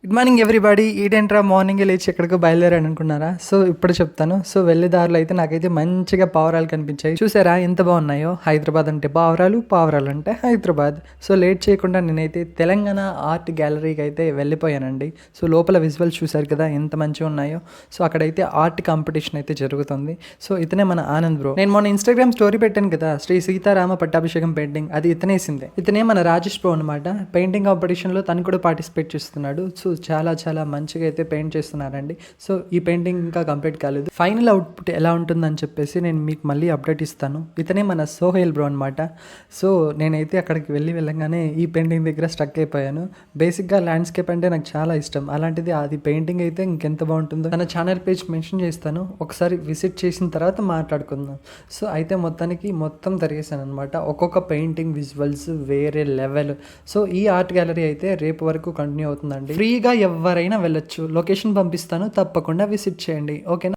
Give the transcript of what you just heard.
Good morning everybody. ఈడేంట్రా మార్నింగే లేచి ఎక్కడికో బయలుదేరాను అనుకున్నారా? సో ఇప్పుడు చెప్తాను. సో వెళ్ళే దారిలో అయితే నాకైతే మంచిగా పావురాలు కనిపించాయి. చూసారా ఎంత బాగున్నాయో? హైదరాబాద్ అంటే పావురాలు, పావురాలు అంటే హైదరాబాద్. సో లేట్ చేయకుండా నేనైతే తెలంగాణ ఆర్ట్ గ్యాలరీకి అయితే వెళ్ళిపోయానండి. సో లోపల విజువల్స్ చూశారు కదా ఎంత మంచిగా ఉన్నాయో. సో అక్కడైతే ఆర్ట్ కాంపిటీషన్ అయితే జరుగుతుంది. సో ఇతనే మన ఆనంద్ బ్రో. నేను మొన్న ఇన్స్టాగ్రామ్ స్టోరీ పెట్టాను కదా, శ్రీ సీతారామ పట్టాభిషేకం పెయింటింగ్, అది ఇతనేసిందే. ఇతనే మన రాజేష్ బ్రో అనమాట. పెయింటింగ్ కాంపిటీషన్లో తను కూడా పార్టిసిపేట్ చేస్తున్నాడు. సో చాలా చాలా మంచిగా అయితే పెయింట్ చేస్తున్నారండి. సో ఈ పెయింటింగ్ ఇంకా కంప్లీట్ కాలేదు. ఫైనల్ అవుట్పుట్ ఎలా ఉంటుందని చెప్పేసి నేను మీకు మళ్ళీ అప్డేట్ ఇస్తాను. ఇతనే మన సోహెల్ బ్రో అనమాట. సో నేనైతే అక్కడికి వెళ్ళగానే ఈ పెయింటింగ్ దగ్గర స్టక్ అయిపోయాను. బేసిక్గా ల్యాండ్స్కేప్ అంటే నాకు చాలా ఇష్టం. అలాంటిది అది పెయింటింగ్ అయితే ఇంకెంత బాగుంటుందో. తన ఛానల్ పేజ్ మెన్షన్ చేస్తాను, ఒకసారి విజిట్ చేసిన తర్వాత మాట్లాడుకుందాం. సో అయితే మొత్తం తిరిగేసాను అనమాట. ఒక్కొక్క పెయింటింగ్ విజువల్స్ వేరే లెవెల్. సో ఈ ఆర్ట్ గ్యాలరీ అయితే రేపు వరకు కంటిన్యూ అవుతుందండి. ఫ్రీగా ఎవరైనా వెళ్ళొచ్చు. లొకేషన్ పంపిస్తాను, తప్పకుండా విజిట్ చేయండి. ఓకేనా?